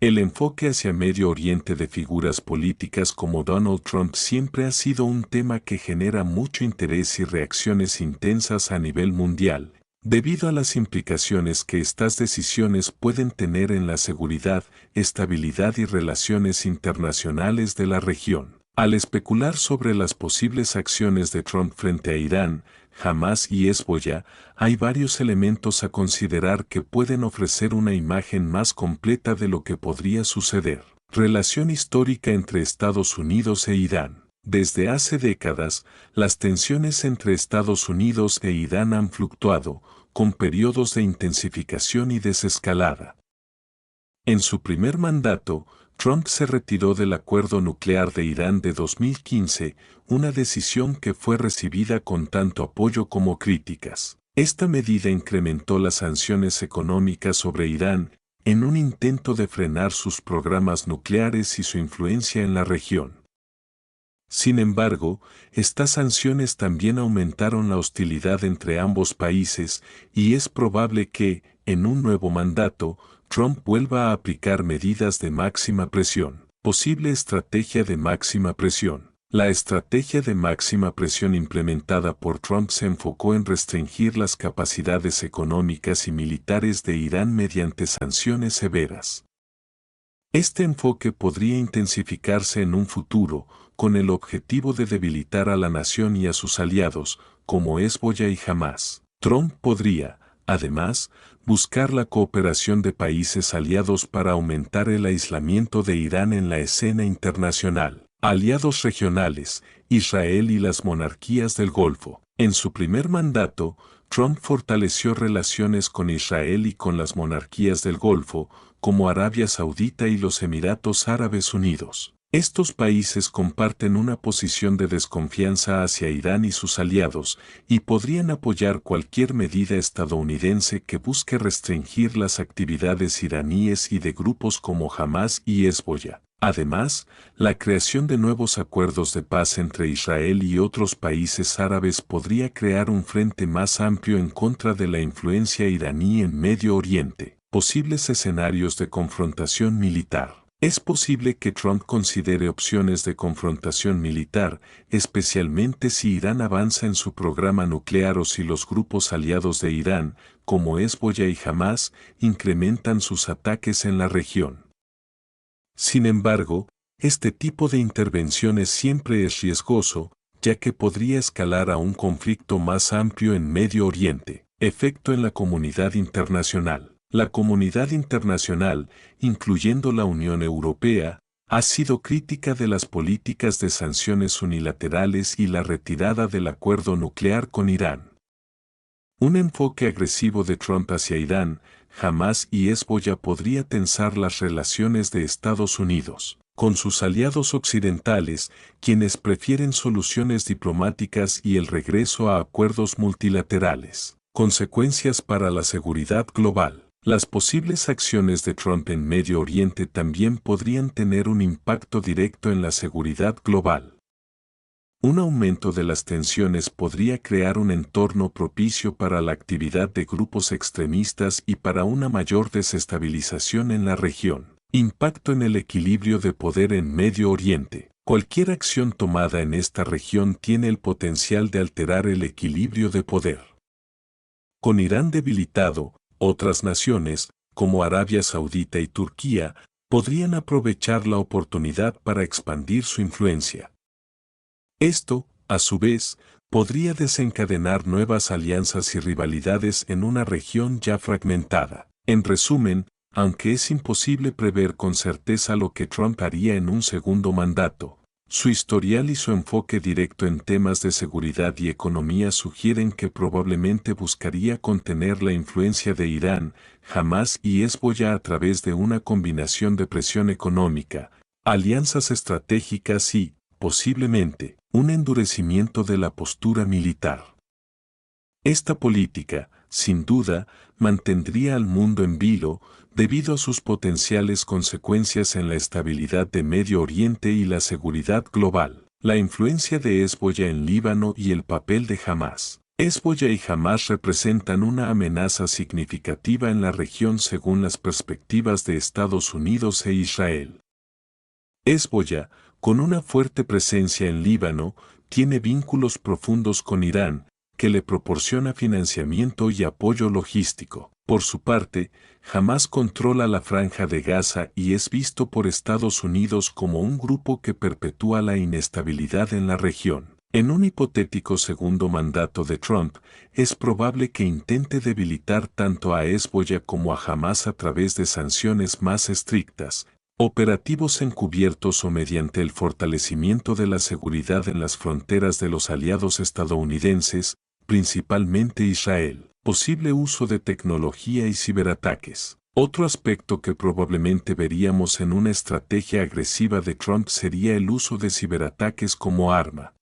El enfoque hacia Medio Oriente de figuras políticas como Donald Trump siempre ha sido un tema que genera mucho interés y reacciones intensas a nivel mundial, debido a las implicaciones que estas decisiones pueden tener en la seguridad, estabilidad y relaciones internacionales de la región. Al especular sobre las posibles acciones de Trump frente a Irán, Hamás y Hezbollah, hay varios elementos a considerar que pueden ofrecer una imagen más completa de lo que podría suceder. Relación histórica entre Estados Unidos e Irán. Desde hace décadas, las tensiones entre Estados Unidos e Irán han fluctuado, con periodos de intensificación y desescalada. En su primer mandato, Trump se retiró del acuerdo nuclear de Irán de 2015, una decisión que fue recibida con tanto apoyo como críticas. Esta medida incrementó las sanciones económicas sobre Irán, en un intento de frenar sus programas nucleares y su influencia en la región. Sin embargo, estas sanciones también aumentaron la hostilidad entre ambos países y es probable que, en un nuevo mandato, Trump vuelva a aplicar medidas de máxima presión. Posible estrategia de máxima presión. La estrategia de máxima presión implementada por Trump se enfocó en restringir las capacidades económicas y militares de Irán mediante sanciones severas. Este enfoque podría intensificarse en un futuro, con el objetivo de debilitar a la nación y a sus aliados, como Hezbollah y Hamás. Trump podría, además, buscar la cooperación de países aliados para aumentar el aislamiento de Irán en la escena internacional. Aliados regionales, Israel y las monarquías del Golfo. En su primer mandato, Trump fortaleció relaciones con Israel y con las monarquías del Golfo, como Arabia Saudita y los Emiratos Árabes Unidos. Estos países comparten una posición de desconfianza hacia Irán y sus aliados, y podrían apoyar cualquier medida estadounidense que busque restringir las actividades iraníes y de grupos como Hamás y Hezbollah. Además, la creación de nuevos acuerdos de paz entre Israel y otros países árabes podría crear un frente más amplio en contra de la influencia iraní en Medio Oriente. Posibles escenarios de confrontación militar. Es posible que Trump considere opciones de confrontación militar, especialmente si Irán avanza en su programa nuclear o si los grupos aliados de Irán, como Hezbollah y Hamás, incrementan sus ataques en la región. Sin embargo, este tipo de intervenciones siempre es riesgoso, ya que podría escalar a un conflicto más amplio en Medio Oriente. Efecto en la comunidad internacional. La comunidad internacional, incluyendo la Unión Europea, ha sido crítica de las políticas de sanciones unilaterales y la retirada del acuerdo nuclear con Irán. Un enfoque agresivo de Trump hacia Irán, Hamás y Hezbollah podría tensar las relaciones de Estados Unidos con sus aliados occidentales, quienes prefieren soluciones diplomáticas y el regreso a acuerdos multilaterales. Consecuencias para la seguridad global. Las posibles acciones de Trump en Medio Oriente también podrían tener un impacto directo en la seguridad global. Un aumento de las tensiones podría crear un entorno propicio para la actividad de grupos extremistas y para una mayor desestabilización en la región. Impacto en el equilibrio de poder en Medio Oriente. Cualquier acción tomada en esta región tiene el potencial de alterar el equilibrio de poder. Con Irán debilitado, otras naciones, como Arabia Saudita y Turquía, podrían aprovechar la oportunidad para expandir su influencia. Esto, a su vez, podría desencadenar nuevas alianzas y rivalidades en una región ya fragmentada. En resumen, aunque es imposible prever con certeza lo que Trump haría en un segundo mandato, su historial y su enfoque directo en temas de seguridad y economía sugieren que probablemente buscaría contener la influencia de Irán, Hamás y Hezbollah a través de una combinación de presión económica, alianzas estratégicas y, posiblemente, un endurecimiento de la postura militar. Esta política, sin duda, mantendría al mundo en vilo, debido a sus potenciales consecuencias en la estabilidad de Medio Oriente y la seguridad global. La influencia de Hezbollah en Líbano y el papel de Hamás. Hezbollah y Hamás representan una amenaza significativa en la región según las perspectivas de Estados Unidos e Israel. Hezbollah, con una fuerte presencia en Líbano, tiene vínculos profundos con Irán, que le proporciona financiamiento y apoyo logístico. Por su parte, Hamás controla la Franja de Gaza y es visto por Estados Unidos como un grupo que perpetúa la inestabilidad en la región. En un hipotético segundo mandato de Trump, es probable que intente debilitar tanto a Hezbollah como a Hamás a través de sanciones más estrictas, operativos encubiertos o mediante el fortalecimiento de la seguridad en las fronteras de los aliados estadounidenses, principalmente Israel, posible uso de tecnología y ciberataques. Otro aspecto que probablemente veríamos en una estrategia agresiva de Trump sería el uso de ciberataques como arma.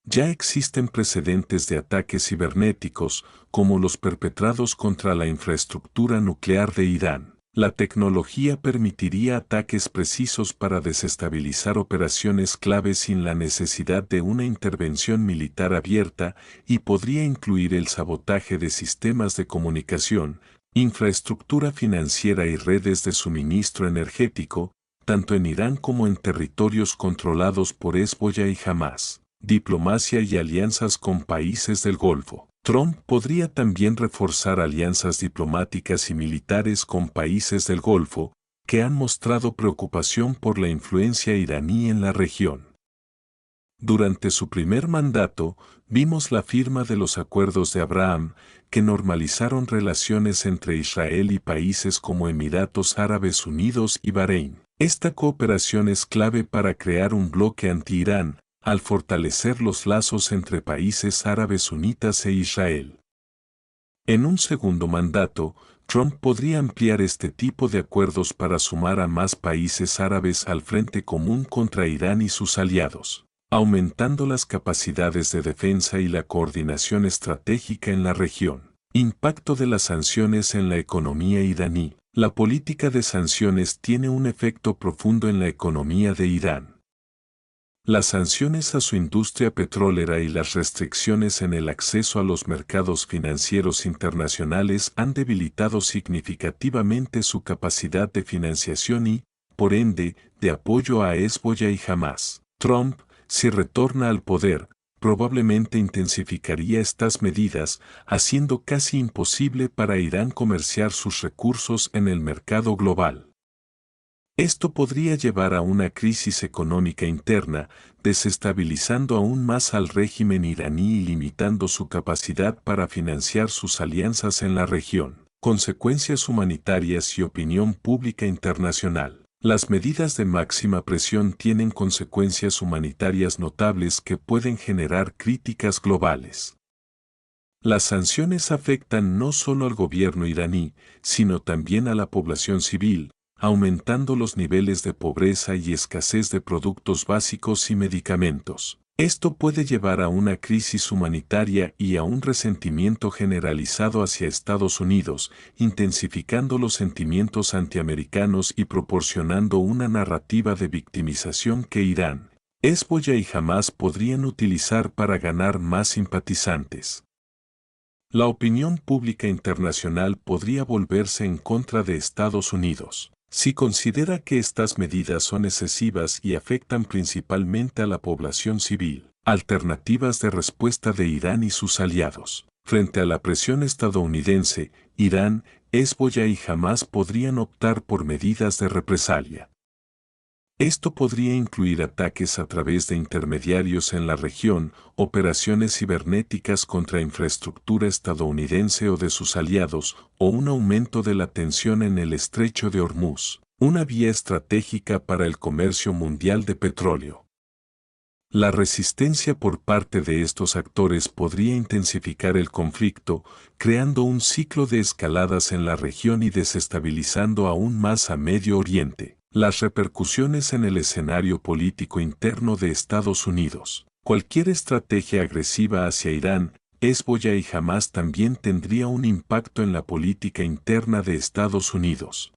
Ya existen precedentes de ataques cibernéticos, como los perpetrados contra la infraestructura nuclear de Irán. La tecnología permitiría ataques precisos para desestabilizar operaciones clave sin la necesidad de una intervención militar abierta y podría incluir el sabotaje de sistemas de comunicación, infraestructura financiera y redes de suministro energético, tanto en Irán como en territorios controlados por Hezbollah y Hamás. Diplomacia y alianzas con países del Golfo. Trump podría también reforzar alianzas diplomáticas y militares con países del Golfo, que han mostrado preocupación por la influencia iraní en la región. Durante su primer mandato, vimos la firma de los Acuerdos de Abraham, que normalizaron relaciones entre Israel y países como Emiratos Árabes Unidos y Bahrein. Esta cooperación es clave para crear un bloque anti-Irán, al fortalecer los lazos entre países árabes sunitas e Israel. En un segundo mandato, Trump podría ampliar este tipo de acuerdos para sumar a más países árabes al frente común contra Irán y sus aliados, aumentando las capacidades de defensa y la coordinación estratégica en la región. Impacto de las sanciones en la economía iraní. La política de sanciones tiene un efecto profundo en la economía de Irán. Las sanciones a su industria petrolera y las restricciones en el acceso a los mercados financieros internacionales han debilitado significativamente su capacidad de financiación y, por ende, de apoyo a Hezbollah y Hamás. Trump, si retorna al poder, probablemente intensificaría estas medidas, haciendo casi imposible para Irán comerciar sus recursos en el mercado global. Esto podría llevar a una crisis económica interna, desestabilizando aún más al régimen iraní y limitando su capacidad para financiar sus alianzas en la región. Consecuencias humanitarias y opinión pública internacional. Las medidas de máxima presión tienen consecuencias humanitarias notables que pueden generar críticas globales. Las sanciones afectan no solo al gobierno iraní, sino también a la población civil, aumentando los niveles de pobreza y escasez de productos básicos y medicamentos. Esto puede llevar a una crisis humanitaria y a un resentimiento generalizado hacia Estados Unidos, intensificando los sentimientos antiamericanos y proporcionando una narrativa de victimización que Irán, Hezbollah y Hamás podrían utilizar para ganar más simpatizantes. La opinión pública internacional podría volverse en contra de Estados Unidos. Si considera que estas medidas son excesivas y afectan principalmente a la población civil. Alternativas de respuesta de Irán y sus aliados. Frente a la presión estadounidense, Irán, Hezbollah y Hamás podrían optar por medidas de represalia. Esto podría incluir ataques a través de intermediarios en la región, operaciones cibernéticas contra infraestructura estadounidense o de sus aliados, o un aumento de la tensión en el estrecho de Hormuz, una vía estratégica para el comercio mundial de petróleo. La resistencia por parte de estos actores podría intensificar el conflicto, creando un ciclo de escaladas en la región y desestabilizando aún más a Medio Oriente. Las repercusiones en el escenario político interno de Estados Unidos. Cualquier estrategia agresiva hacia Irán, Hezbollah y Hamás también tendría un impacto en la política interna de Estados Unidos.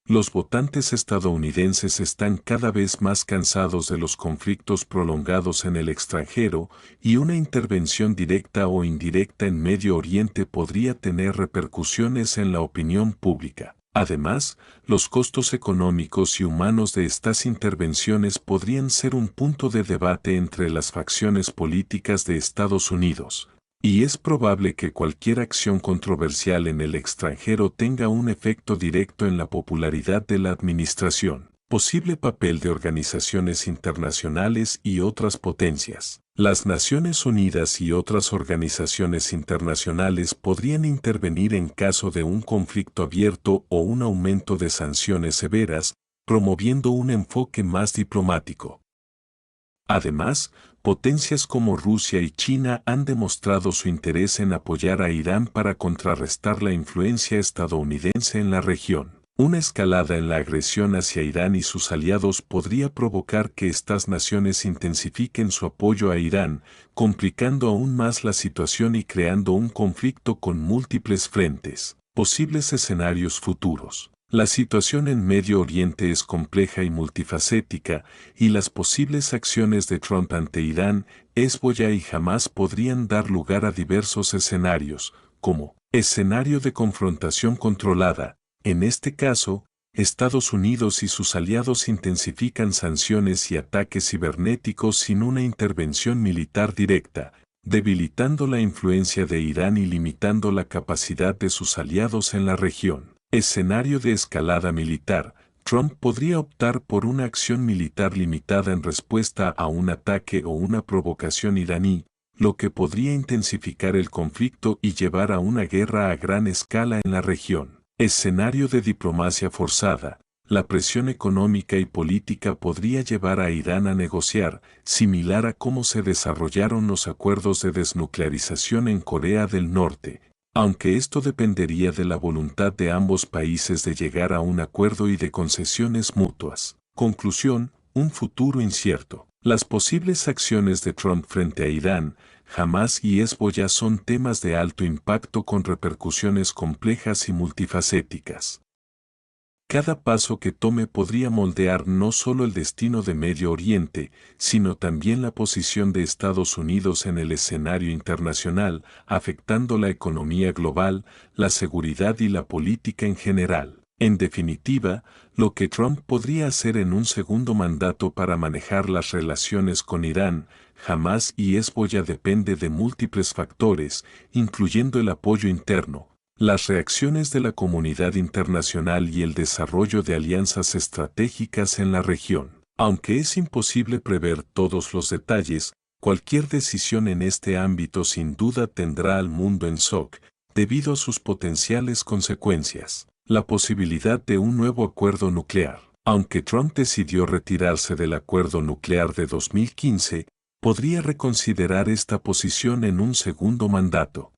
Los votantes estadounidenses están cada vez más cansados de los conflictos prolongados en el extranjero y una intervención directa o indirecta en Medio Oriente podría tener repercusiones en la opinión pública. Además, los costos económicos y humanos de estas intervenciones podrían ser un punto de debate entre las facciones políticas de Estados Unidos. Y es probable que cualquier acción controversial en el extranjero tenga un efecto directo en la popularidad de la administración. Posible papel de organizaciones internacionales y otras potencias. Las Naciones Unidas y otras organizaciones internacionales podrían intervenir en caso de un conflicto abierto o un aumento de sanciones severas, promoviendo un enfoque más diplomático. Además, potencias como Rusia y China han demostrado su interés en apoyar a Irán para contrarrestar la influencia estadounidense en la región. Una escalada en la agresión hacia Irán y sus aliados podría provocar que estas naciones intensifiquen su apoyo a Irán, complicando aún más la situación y creando un conflicto con múltiples frentes. Posibles escenarios futuros. La situación en Medio Oriente es compleja y multifacética, y las posibles acciones de Trump ante Irán, Hezbollah y Hamás podrían dar lugar a diversos escenarios, como escenario de confrontación controlada. En este caso, Estados Unidos y sus aliados intensifican sanciones y ataques cibernéticos sin una intervención militar directa, debilitando la influencia de Irán y limitando la capacidad de sus aliados en la región. Escenario de escalada militar. Trump podría optar por una acción militar limitada en respuesta a un ataque o una provocación iraní, lo que podría intensificar el conflicto y llevar a una guerra a gran escala en la región. Escenario de diplomacia forzada. La presión económica y política podría llevar a Irán a negociar, similar a cómo se desarrollaron los acuerdos de desnuclearización en Corea del Norte, aunque esto dependería de la voluntad de ambos países de llegar a un acuerdo y de concesiones mutuas. Conclusión, un futuro incierto. Las posibles acciones de Trump frente a Irán, Hamás y Hezbollah son temas de alto impacto con repercusiones complejas y multifacéticas. Cada paso que tome podría moldear no solo el destino de Medio Oriente, sino también la posición de Estados Unidos en el escenario internacional, afectando la economía global, la seguridad y la política en general. En definitiva, lo que Trump podría hacer en un segundo mandato para manejar las relaciones con Irán, Hamás y Hezbollah depende de múltiples factores, incluyendo el apoyo interno, las reacciones de la comunidad internacional y el desarrollo de alianzas estratégicas en la región. Aunque es imposible prever todos los detalles, cualquier decisión en este ámbito sin duda tendrá al mundo en shock, debido a sus potenciales consecuencias. La posibilidad de un nuevo acuerdo nuclear. Aunque Trump decidió retirarse del acuerdo nuclear de 2015, podría reconsiderar esta posición en un segundo mandato.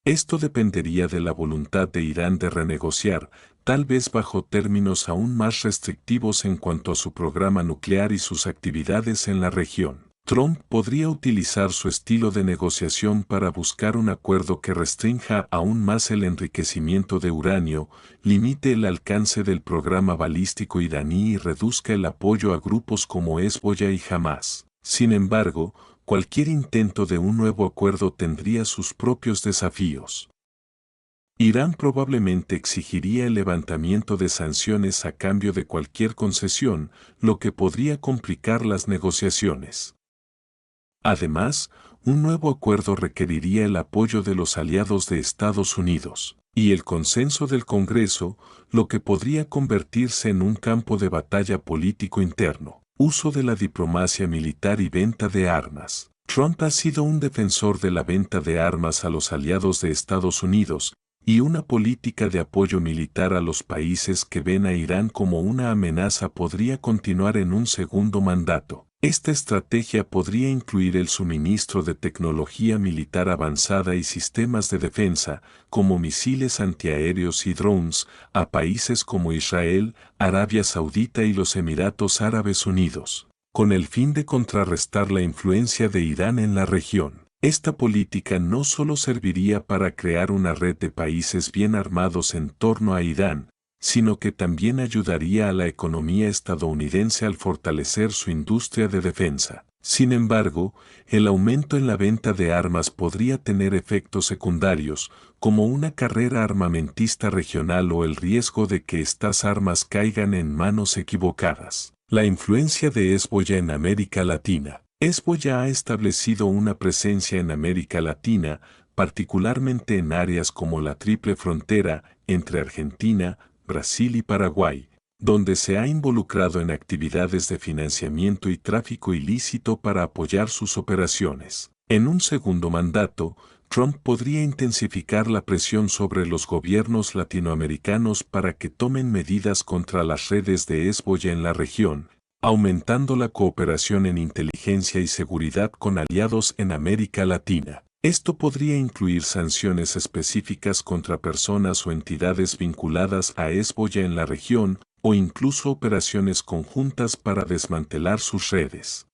Esto dependería de la voluntad de Irán de renegociar, tal vez bajo términos aún más restrictivos en cuanto a su programa nuclear y sus actividades en la región. Trump podría utilizar su estilo de negociación para buscar un acuerdo que restrinja aún más el enriquecimiento de uranio, limite el alcance del programa balístico iraní y reduzca el apoyo a grupos como Hezbollah y Hamás. Sin embargo, cualquier intento de un nuevo acuerdo tendría sus propios desafíos. Irán probablemente exigiría el levantamiento de sanciones a cambio de cualquier concesión, lo que podría complicar las negociaciones. Además, un nuevo acuerdo requeriría el apoyo de los aliados de Estados Unidos y el consenso del Congreso, lo que podría convertirse en un campo de batalla político interno. Uso de la diplomacia militar y venta de armas. Trump ha sido un defensor de la venta de armas a los aliados de Estados Unidos y una política de apoyo militar a los países que ven a Irán como una amenaza podría continuar en un segundo mandato. Esta estrategia podría incluir el suministro de tecnología militar avanzada y sistemas de defensa, como misiles antiaéreos y drones, a países como Israel, Arabia Saudita y los Emiratos Árabes Unidos, con el fin de contrarrestar la influencia de Irán en la región. Esta política no solo serviría para crear una red de países bien armados en torno a Irán, sino que también ayudaría a la economía estadounidense al fortalecer su industria de defensa. Sin embargo, el aumento en la venta de armas podría tener efectos secundarios, como una carrera armamentista regional o el riesgo de que estas armas caigan en manos equivocadas. La influencia de Hezbollah en América Latina. Hezbollah ha establecido una presencia en América Latina, particularmente en áreas como la Triple Frontera entre Argentina, Brasil y Paraguay, donde se ha involucrado en actividades de financiamiento y tráfico ilícito para apoyar sus operaciones. En un segundo mandato, Trump podría intensificar la presión sobre los gobiernos latinoamericanos para que tomen medidas contra las redes de Hezbollah en la región, aumentando la cooperación en inteligencia y seguridad con aliados en América Latina. Esto podría incluir sanciones específicas contra personas o entidades vinculadas a Hezbollah en la región, o incluso operaciones conjuntas para desmantelar sus redes.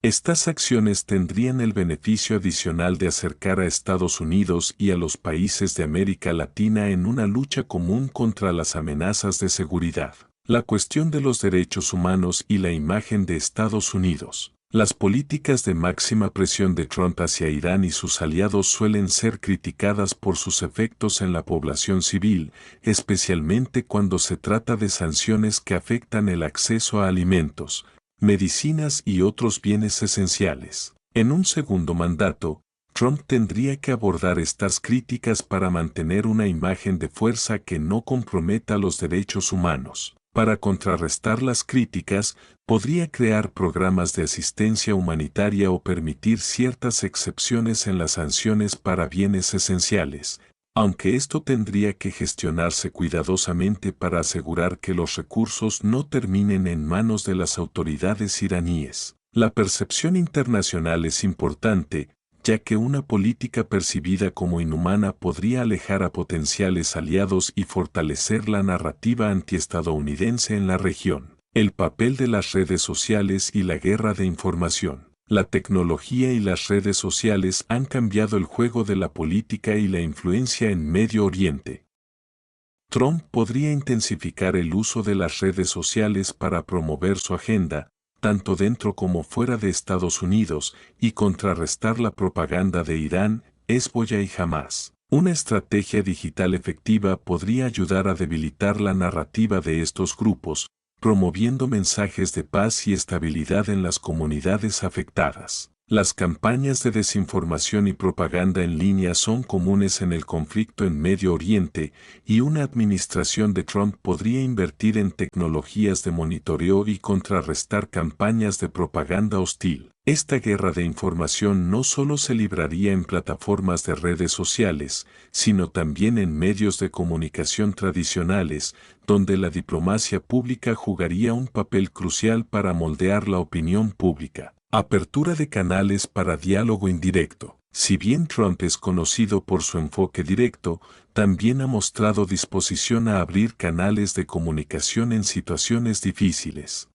Estas acciones tendrían el beneficio adicional de acercar a Estados Unidos y a los países de América Latina en una lucha común contra las amenazas de seguridad. La cuestión de los derechos humanos y la imagen de Estados Unidos. Las políticas de máxima presión de Trump hacia Irán y sus aliados suelen ser criticadas por sus efectos en la población civil, especialmente cuando se trata de sanciones que afectan el acceso a alimentos, medicinas y otros bienes esenciales. En un segundo mandato, Trump tendría que abordar estas críticas para mantener una imagen de fuerza que no comprometa los derechos humanos. Para contrarrestar las críticas, podría crear programas de asistencia humanitaria o permitir ciertas excepciones en las sanciones para bienes esenciales, aunque esto tendría que gestionarse cuidadosamente para asegurar que los recursos no terminen en manos de las autoridades iraníes. La percepción internacional es importante, ya que una política percibida como inhumana podría alejar a potenciales aliados y fortalecer la narrativa antiestadounidense en la región. El papel de las redes sociales y la guerra de información. La tecnología y las redes sociales han cambiado el juego de la política y la influencia en Medio Oriente. Trump podría intensificar el uso de las redes sociales para promover su agenda, tanto dentro como fuera de Estados Unidos, y contrarrestar la propaganda de Irán, Hezbollah y Hamás. Una estrategia digital efectiva podría ayudar a debilitar la narrativa de estos grupos, promoviendo mensajes de paz y estabilidad en las comunidades afectadas. Las campañas de desinformación y propaganda en línea son comunes en el conflicto en Medio Oriente, y una administración de Trump podría invertir en tecnologías de monitoreo y contrarrestar campañas de propaganda hostil. Esta guerra de información no solo se libraría en plataformas de redes sociales, sino también en medios de comunicación tradicionales, donde la diplomacia pública jugaría un papel crucial para moldear la opinión pública. Apertura de canales para diálogo indirecto. Si bien Trump es conocido por su enfoque directo, también ha mostrado disposición a abrir canales de comunicación en situaciones difíciles.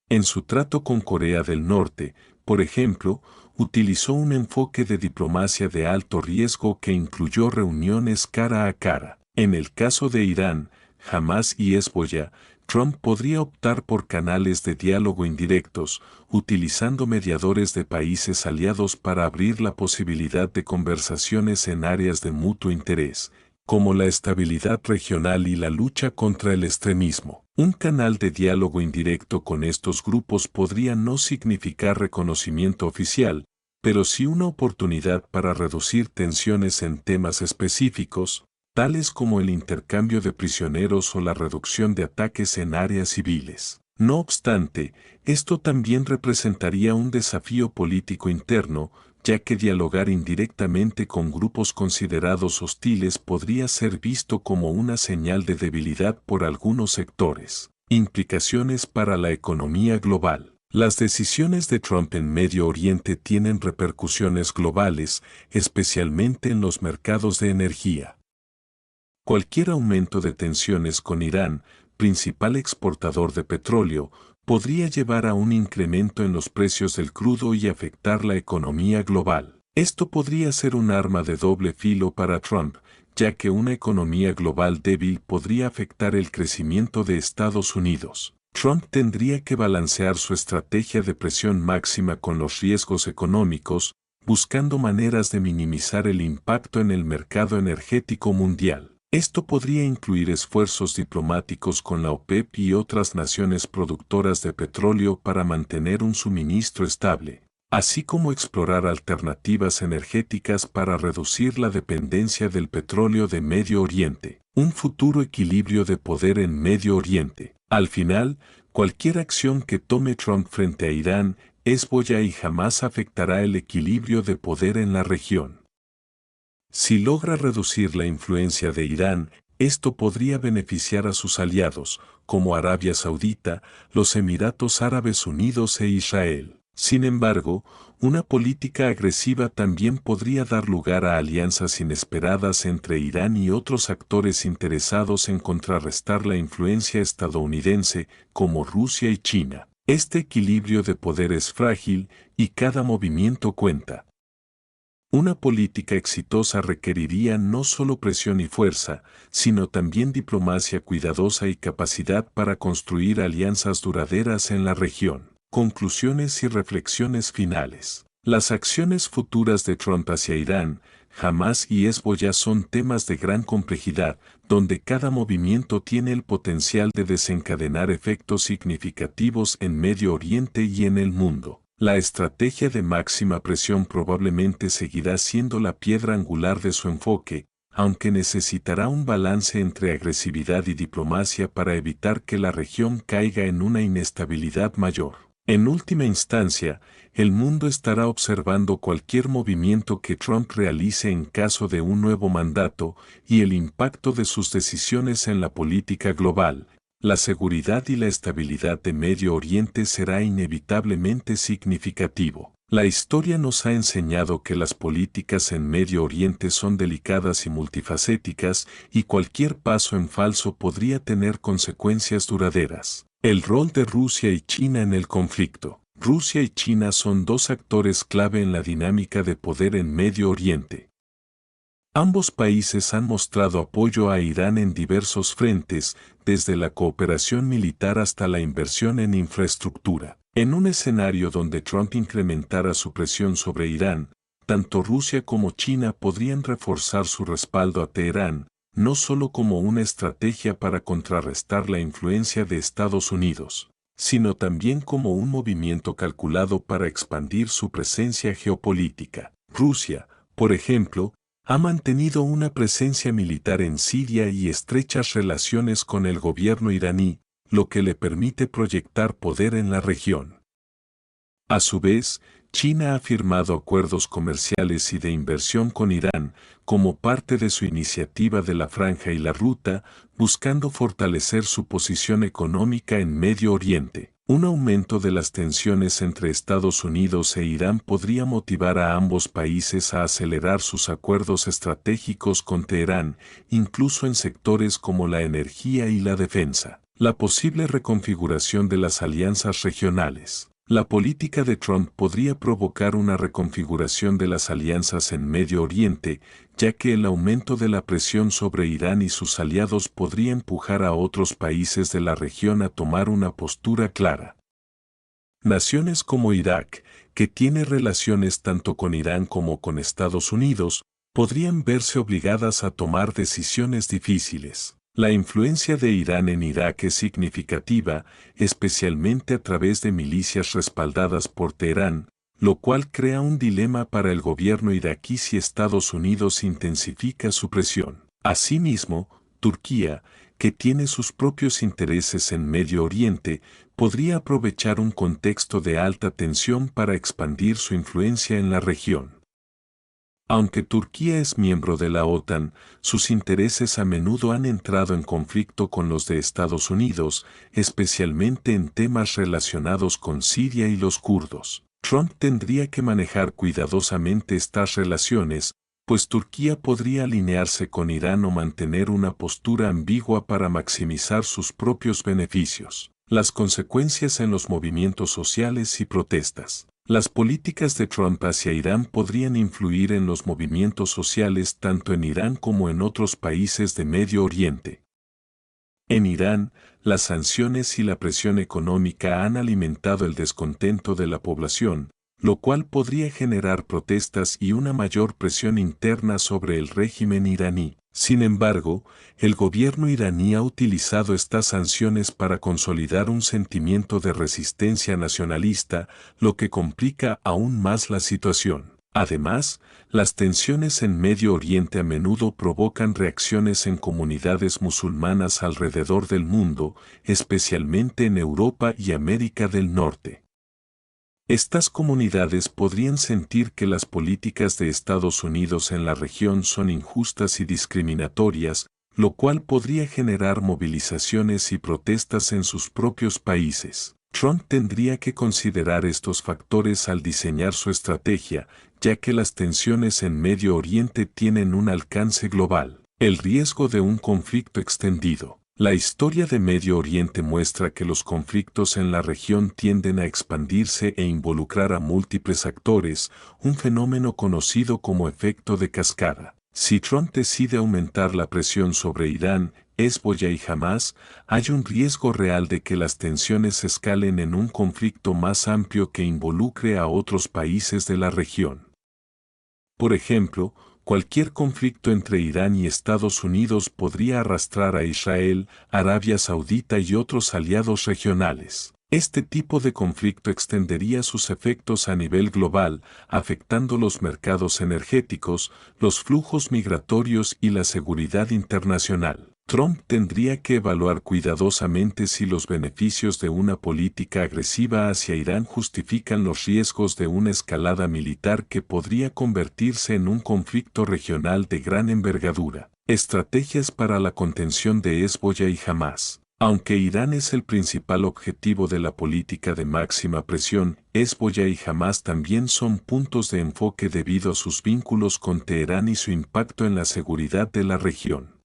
En su trato con Corea del Norte, por ejemplo, utilizó un enfoque de diplomacia de alto riesgo que incluyó reuniones cara a cara. En el caso de Irán, Hamás y Hezbollah, Trump podría optar por canales de diálogo indirectos, utilizando mediadores de países aliados para abrir la posibilidad de conversaciones en áreas de mutuo interés, como la estabilidad regional y la lucha contra el extremismo. Un canal de diálogo indirecto con estos grupos podría no significar reconocimiento oficial, pero sí una oportunidad para reducir tensiones en temas específicos, tales como el intercambio de prisioneros o la reducción de ataques en áreas civiles. No obstante, esto también representaría un desafío político interno, ya que dialogar indirectamente con grupos considerados hostiles podría ser visto como una señal de debilidad por algunos sectores. Implicaciones para la economía global. Las decisiones de Trump en Medio Oriente tienen repercusiones globales, especialmente en los mercados de energía. Cualquier aumento de tensiones con Irán, principal exportador de petróleo, podría llevar a un incremento en los precios del crudo y afectar la economía global. Esto podría ser un arma de doble filo para Trump, ya que una economía global débil podría afectar el crecimiento de Estados Unidos. Trump tendría que balancear su estrategia de presión máxima con los riesgos económicos, buscando maneras de minimizar el impacto en el mercado energético mundial. Esto podría incluir esfuerzos diplomáticos con la OPEP y otras naciones productoras de petróleo para mantener un suministro estable, así como explorar alternativas energéticas para reducir la dependencia del petróleo de Medio Oriente. Un futuro equilibrio de poder en Medio Oriente. Al final, cualquier acción que tome Trump frente a Irán es boya y jamás afectará el equilibrio de poder en la región. Si logra reducir la influencia de Irán, esto podría beneficiar a sus aliados, como Arabia Saudita, los Emiratos Árabes Unidos e Israel. Sin embargo, una política agresiva también podría dar lugar a alianzas inesperadas entre Irán y otros actores interesados en contrarrestar la influencia estadounidense, como Rusia y China. Este equilibrio de poder es frágil y cada movimiento cuenta. Una política exitosa requeriría no solo presión y fuerza, sino también diplomacia cuidadosa y capacidad para construir alianzas duraderas en la región. Conclusiones y reflexiones finales. Las acciones futuras de Trump hacia Irán, Hamás y Hezbollah son temas de gran complejidad, donde cada movimiento tiene el potencial de desencadenar efectos significativos en Medio Oriente y en el mundo. La estrategia de máxima presión probablemente seguirá siendo la piedra angular de su enfoque, aunque necesitará un balance entre agresividad y diplomacia para evitar que la región caiga en una inestabilidad mayor. En última instancia, el mundo estará observando cualquier movimiento que Trump realice en caso de un nuevo mandato y el impacto de sus decisiones en la política global. La seguridad y la estabilidad de Medio Oriente será inevitablemente significativo. La historia nos ha enseñado que las políticas en Medio Oriente son delicadas y multifacéticas, y cualquier paso en falso podría tener consecuencias duraderas. El rol de Rusia y China en el conflicto. Rusia y China son dos actores clave en la dinámica de poder en Medio Oriente. Ambos países han mostrado apoyo a Irán en diversos frentes, desde la cooperación militar hasta la inversión en infraestructura. En un escenario donde Trump incrementara su presión sobre Irán, tanto Rusia como China podrían reforzar su respaldo a Teherán, no solo como una estrategia para contrarrestar la influencia de Estados Unidos, sino también como un movimiento calculado para expandir su presencia geopolítica. Rusia, por ejemplo, ha mantenido una presencia militar en Siria y estrechas relaciones con el gobierno iraní, lo que le permite proyectar poder en la región. A su vez, China ha firmado acuerdos comerciales y de inversión con Irán, como parte de su iniciativa de la Franja y la Ruta, buscando fortalecer su posición económica en Medio Oriente. Un aumento de las tensiones entre Estados Unidos e Irán podría motivar a ambos países a acelerar sus acuerdos estratégicos con Teherán, incluso en sectores como la energía y la defensa. La posible reconfiguración de las alianzas regionales. La política de Trump podría provocar una reconfiguración de las alianzas en Medio Oriente, ya que el aumento de la presión sobre Irán y sus aliados podría empujar a otros países de la región a tomar una postura clara. Naciones como Irak, que tiene relaciones tanto con Irán como con Estados Unidos, podrían verse obligadas a tomar decisiones difíciles. La influencia de Irán en Irak es significativa, especialmente a través de milicias respaldadas por Teherán, lo cual crea un dilema para el gobierno iraquí si Estados Unidos intensifica su presión. Asimismo, Turquía, que tiene sus propios intereses en Medio Oriente, podría aprovechar un contexto de alta tensión para expandir su influencia en la región. Aunque Turquía es miembro de la OTAN, sus intereses a menudo han entrado en conflicto con los de Estados Unidos, especialmente en temas relacionados con Siria y los kurdos. Trump tendría que manejar cuidadosamente estas relaciones, pues Turquía podría alinearse con Irán o mantener una postura ambigua para maximizar sus propios beneficios. Las consecuencias en los movimientos sociales y protestas. Las políticas de Trump hacia Irán podrían influir en los movimientos sociales tanto en Irán como en otros países de Medio Oriente. En Irán, las sanciones y la presión económica han alimentado el descontento de la población, lo cual podría generar protestas y una mayor presión interna sobre el régimen iraní. Sin embargo, el gobierno iraní ha utilizado estas sanciones para consolidar un sentimiento de resistencia nacionalista, lo que complica aún más la situación. Además, las tensiones en Medio Oriente a menudo provocan reacciones en comunidades musulmanas alrededor del mundo, especialmente en Europa y América del Norte. Estas comunidades podrían sentir que las políticas de Estados Unidos en la región son injustas y discriminatorias, lo cual podría generar movilizaciones y protestas en sus propios países. Trump tendría que considerar estos factores al diseñar su estrategia, ya que las tensiones en Medio Oriente tienen un alcance global. El riesgo de un conflicto extendido. La historia de Medio Oriente muestra que los conflictos en la región tienden a expandirse e involucrar a múltiples actores, un fenómeno conocido como efecto de cascada. Si Trump decide aumentar la presión sobre Irán, Hezbollah y Hamás, hay un riesgo real de que las tensiones escalen en un conflicto más amplio que involucre a otros países de la región. Por ejemplo, cualquier conflicto entre Irán y Estados Unidos podría arrastrar a Israel, Arabia Saudita y otros aliados regionales. Este tipo de conflicto extendería sus efectos a nivel global, afectando los mercados energéticos, los flujos migratorios y la seguridad internacional. Trump tendría que evaluar cuidadosamente si los beneficios de una política agresiva hacia Irán justifican los riesgos de una escalada militar que podría convertirse en un conflicto regional de gran envergadura. Estrategias para la contención de Hezbollah y Hamás. Aunque Irán es el principal objetivo de la política de máxima presión, Hezbollah y Hamás también son puntos de enfoque debido a sus vínculos con Teherán y su impacto en la seguridad de la región.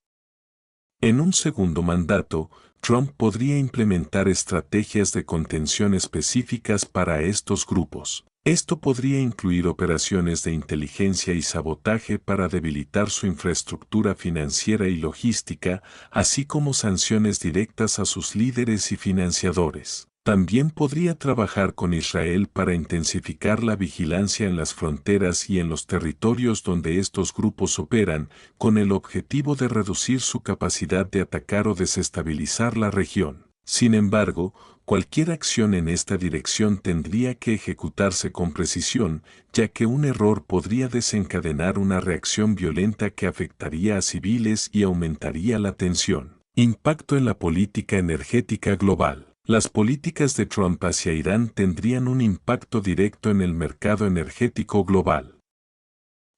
En un segundo mandato, Trump podría implementar estrategias de contención específicas para estos grupos. Esto podría incluir operaciones de inteligencia y sabotaje para debilitar su infraestructura financiera y logística, así como sanciones directas a sus líderes y financiadores. También podría trabajar con Israel para intensificar la vigilancia en las fronteras y en los territorios donde estos grupos operan, con el objetivo de reducir su capacidad de atacar o desestabilizar la región. Sin embargo, cualquier acción en esta dirección tendría que ejecutarse con precisión, ya que un error podría desencadenar una reacción violenta que afectaría a civiles y aumentaría la tensión. Impacto en la política energética global. Las políticas de Trump hacia Irán tendrían un impacto directo en el mercado energético global.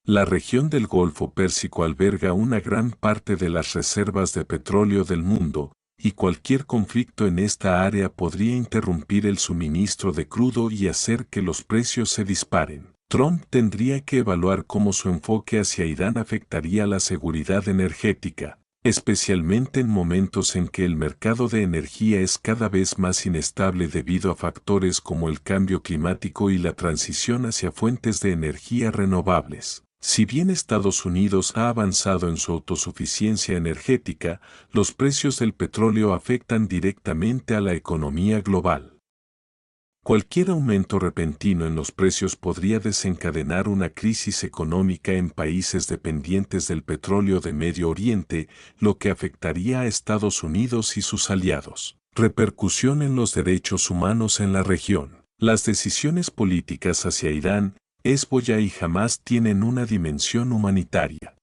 La región del Golfo Pérsico alberga una gran parte de las reservas de petróleo del mundo, y cualquier conflicto en esta área podría interrumpir el suministro de crudo y hacer que los precios se disparen. Trump tendría que evaluar cómo su enfoque hacia Irán afectaría la seguridad energética, especialmente en momentos en que el mercado de energía es cada vez más inestable debido a factores como el cambio climático y la transición hacia fuentes de energía renovables. Si bien Estados Unidos ha avanzado en su autosuficiencia energética, los precios del petróleo afectan directamente a la economía global. Cualquier aumento repentino en los precios podría desencadenar una crisis económica en países dependientes del petróleo de Medio Oriente, lo que afectaría a Estados Unidos y sus aliados. Repercusión en los derechos humanos en la región. Las decisiones políticas hacia Irán, Hezbollah y Hamás tienen una dimensión humanitaria.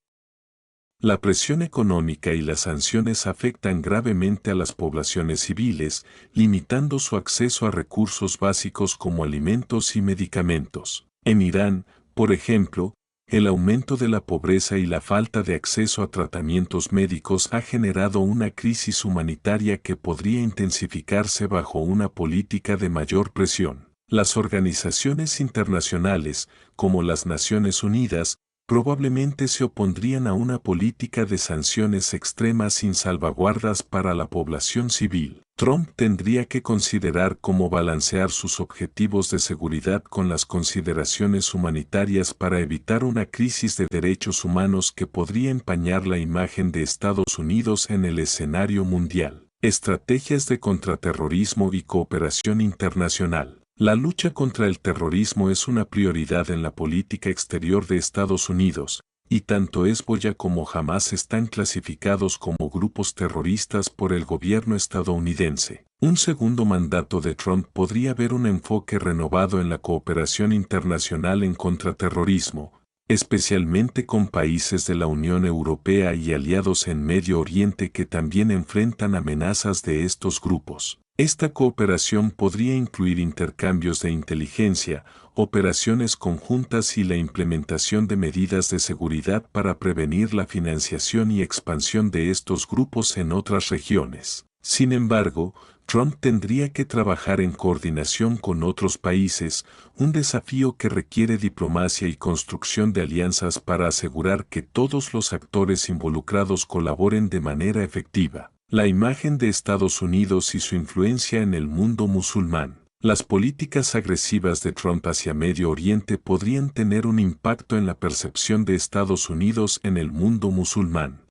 La presión económica y las sanciones afectan gravemente a las poblaciones civiles, limitando su acceso a recursos básicos como alimentos y medicamentos. En Irán, por ejemplo, el aumento de la pobreza y la falta de acceso a tratamientos médicos ha generado una crisis humanitaria que podría intensificarse bajo una política de mayor presión. Las organizaciones internacionales, como las Naciones Unidas, probablemente se opondrían a una política de sanciones extremas sin salvaguardas para la población civil. Trump tendría que considerar cómo balancear sus objetivos de seguridad con las consideraciones humanitarias para evitar una crisis de derechos humanos que podría empañar la imagen de Estados Unidos en el escenario mundial. Estrategias de contraterrorismo y cooperación internacional. La lucha contra el terrorismo es una prioridad en la política exterior de Estados Unidos, y tanto Hezbollah como Hamás están clasificados como grupos terroristas por el gobierno estadounidense. Un segundo mandato de Trump podría ver un enfoque renovado en la cooperación internacional en contraterrorismo, especialmente con países de la Unión Europea y aliados en Medio Oriente que también enfrentan amenazas de estos grupos. Esta cooperación podría incluir intercambios de inteligencia, operaciones conjuntas y la implementación de medidas de seguridad para prevenir la financiación y expansión de estos grupos en otras regiones. Sin embargo, Trump tendría que trabajar en coordinación con otros países, un desafío que requiere diplomacia y construcción de alianzas para asegurar que todos los actores involucrados colaboren de manera efectiva. La imagen de Estados Unidos y su influencia en el mundo musulmán. Las políticas agresivas de Trump hacia Medio Oriente podrían tener un impacto en la percepción de Estados Unidos en el mundo musulmán.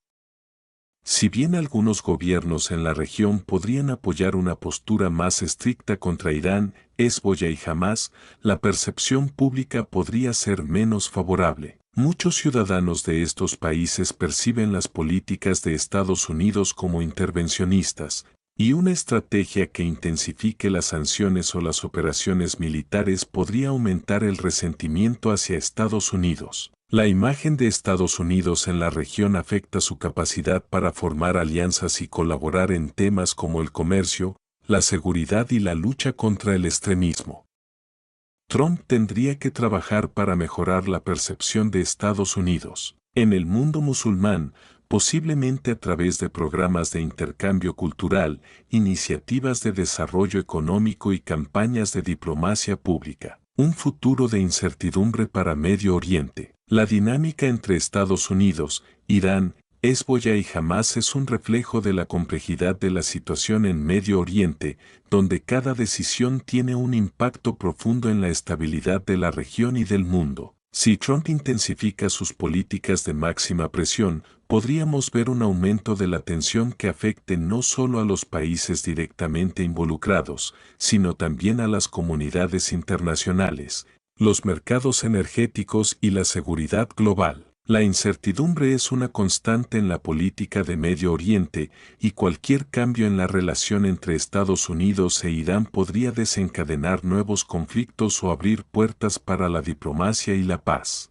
Si bien algunos gobiernos en la región podrían apoyar una postura más estricta contra Irán, Hezbollah y Hamás, la percepción pública podría ser menos favorable. Muchos ciudadanos de estos países perciben las políticas de Estados Unidos como intervencionistas, y una estrategia que intensifique las sanciones o las operaciones militares podría aumentar el resentimiento hacia Estados Unidos. La imagen de Estados Unidos en la región afecta su capacidad para formar alianzas y colaborar en temas como el comercio, la seguridad y la lucha contra el extremismo. Trump tendría que trabajar para mejorar la percepción de Estados Unidos en el mundo musulmán, posiblemente a través de programas de intercambio cultural, iniciativas de desarrollo económico y campañas de diplomacia pública. Un futuro de incertidumbre para Medio Oriente. La dinámica entre Estados Unidos, Irán, Hezbollah y Hamás es un reflejo de la complejidad de la situación en Medio Oriente, donde cada decisión tiene un impacto profundo en la estabilidad de la región y del mundo. Si Trump intensifica sus políticas de máxima presión, podríamos ver un aumento de la tensión que afecte no solo a los países directamente involucrados, sino también a las comunidades internacionales, los mercados energéticos y la seguridad global. La incertidumbre es una constante en la política de Medio Oriente, y cualquier cambio en la relación entre Estados Unidos e Irán podría desencadenar nuevos conflictos o abrir puertas para la diplomacia y la paz.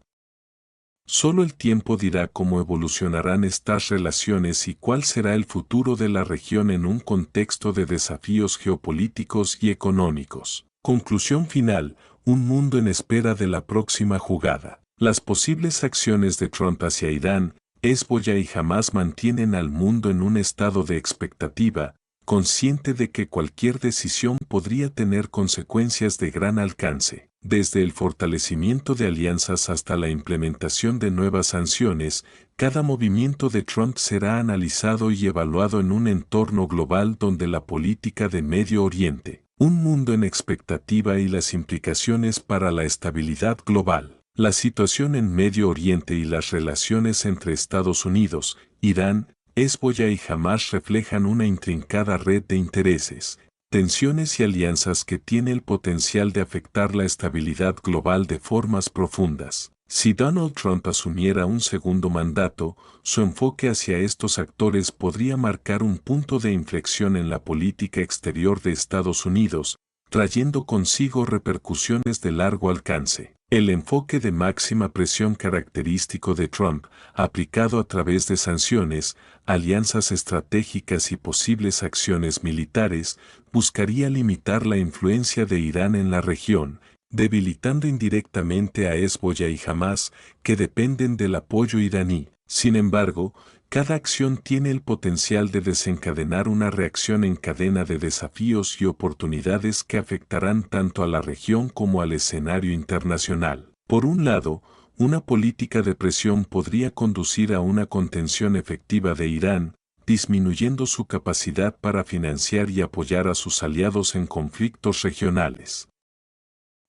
Solo el tiempo dirá cómo evolucionarán estas relaciones y cuál será el futuro de la región en un contexto de desafíos geopolíticos y económicos. Conclusión final: un mundo en espera de la próxima jugada. Las posibles acciones de Trump hacia Irán, Hezbollah y Hamás mantienen al mundo en un estado de expectativa, consciente de que cualquier decisión podría tener consecuencias de gran alcance. Desde el fortalecimiento de alianzas hasta la implementación de nuevas sanciones, cada movimiento de Trump será analizado y evaluado en un entorno global donde la política de Medio Oriente, un mundo en expectativa y las implicaciones para la estabilidad global. La situación en Medio Oriente y las relaciones entre Estados Unidos, Irán, Hezbollah y Hamás reflejan una intrincada red de intereses, tensiones y alianzas que tiene el potencial de afectar la estabilidad global de formas profundas. Si Donald Trump asumiera un segundo mandato, su enfoque hacia estos actores podría marcar un punto de inflexión en la política exterior de Estados Unidos, trayendo consigo repercusiones de largo alcance. El enfoque de máxima presión característico de Trump, aplicado a través de sanciones, alianzas estratégicas y posibles acciones militares, buscaría limitar la influencia de Irán en la región, debilitando indirectamente a Hezbollah y Hamás, que dependen del apoyo iraní. Sin embargo, cada acción tiene el potencial de desencadenar una reacción en cadena de desafíos y oportunidades que afectarán tanto a la región como al escenario internacional. Por un lado, una política de presión podría conducir a una contención efectiva de Irán, disminuyendo su capacidad para financiar y apoyar a sus aliados en conflictos regionales.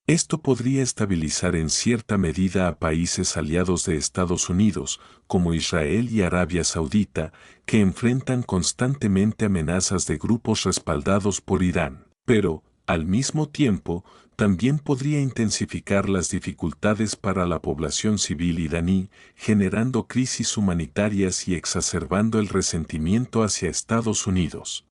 Esto podría estabilizar en cierta medida a países aliados de Estados Unidos, como Israel y Arabia Saudita, que enfrentan constantemente amenazas de grupos respaldados por Irán. Pero, al mismo tiempo, también podría intensificar las dificultades para la población civil iraní, generando crisis humanitarias y exacerbando el resentimiento hacia Estados Unidos.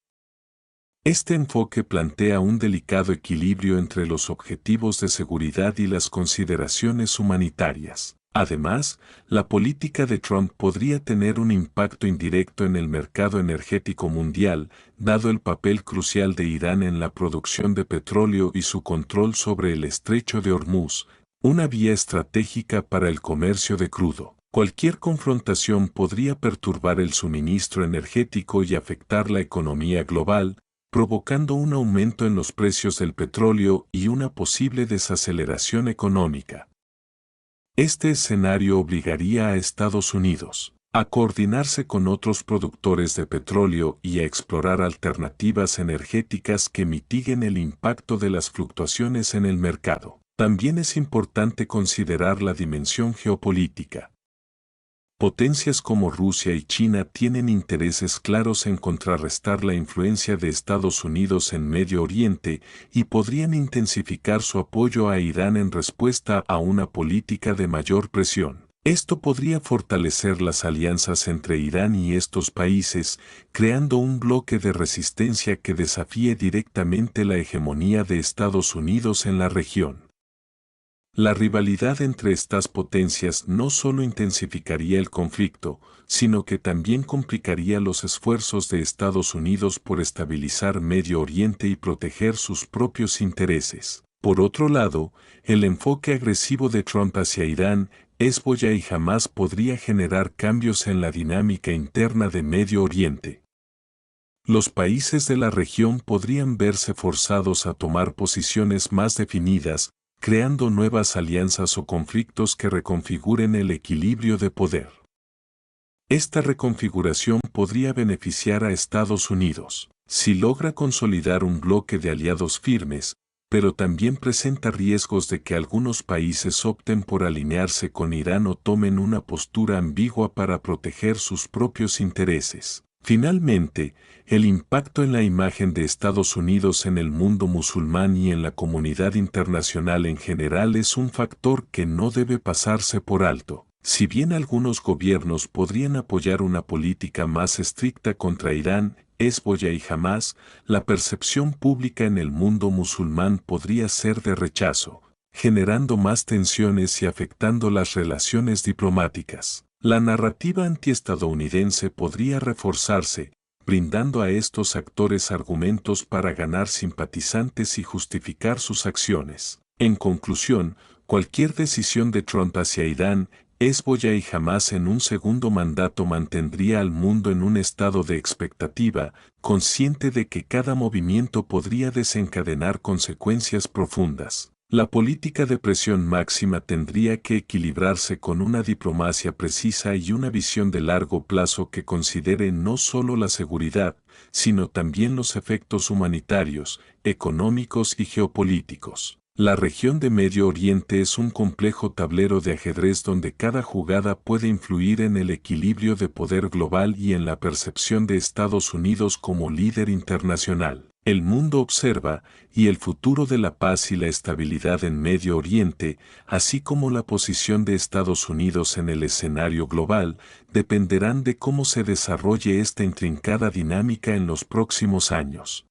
Este enfoque plantea un delicado equilibrio entre los objetivos de seguridad y las consideraciones humanitarias. Además, la política de Trump podría tener un impacto indirecto en el mercado energético mundial, dado el papel crucial de Irán en la producción de petróleo y su control sobre el estrecho de Hormuz, una vía estratégica para el comercio de crudo. Cualquier confrontación podría perturbar el suministro energético y afectar la economía global, provocando un aumento en los precios del petróleo y una posible desaceleración económica. Este escenario obligaría a Estados Unidos a coordinarse con otros productores de petróleo y a explorar alternativas energéticas que mitiguen el impacto de las fluctuaciones en el mercado. También es importante considerar la dimensión geopolítica. Potencias como Rusia y China tienen intereses claros en contrarrestar la influencia de Estados Unidos en Medio Oriente y podrían intensificar su apoyo a Irán en respuesta a una política de mayor presión. Esto podría fortalecer las alianzas entre Irán y estos países, creando un bloque de resistencia que desafíe directamente la hegemonía de Estados Unidos en la región. La rivalidad entre estas potencias no solo intensificaría el conflicto, sino que también complicaría los esfuerzos de Estados Unidos por estabilizar Medio Oriente y proteger sus propios intereses. Por otro lado, el enfoque agresivo de Trump hacia Irán, Hezbollah y Hamás podría generar cambios en la dinámica interna de Medio Oriente. Los países de la región podrían verse forzados a tomar posiciones más definidas, creando nuevas alianzas o conflictos que reconfiguren el equilibrio de poder. Esta reconfiguración podría beneficiar a Estados Unidos si logra consolidar un bloque de aliados firmes, pero también presenta riesgos de que algunos países opten por alinearse con Irán o tomen una postura ambigua para proteger sus propios intereses. Finalmente, el impacto en la imagen de Estados Unidos en el mundo musulmán y en la comunidad internacional en general es un factor que no debe pasarse por alto. Si bien algunos gobiernos podrían apoyar una política más estricta contra Irán, Hezbollah y Hamás, la percepción pública en el mundo musulmán podría ser de rechazo, generando más tensiones y afectando las relaciones diplomáticas. La narrativa antiestadounidense podría reforzarse, brindando a estos actores argumentos para ganar simpatizantes y justificar sus acciones. En conclusión, cualquier decisión de Trump hacia Irán, Hezbollah y Hamás en un segundo mandato mantendría al mundo en un estado de expectativa, consciente de que cada movimiento podría desencadenar consecuencias profundas. La política de presión máxima tendría que equilibrarse con una diplomacia precisa y una visión de largo plazo que considere no solo la seguridad, sino también los efectos humanitarios, económicos y geopolíticos. La región de Medio Oriente es un complejo tablero de ajedrez donde cada jugada puede influir en el equilibrio de poder global y en la percepción de Estados Unidos como líder internacional. El mundo observa, y el futuro de la paz y la estabilidad en Medio Oriente, así como la posición de Estados Unidos en el escenario global, dependerán de cómo se desarrolle esta intrincada dinámica en los próximos años.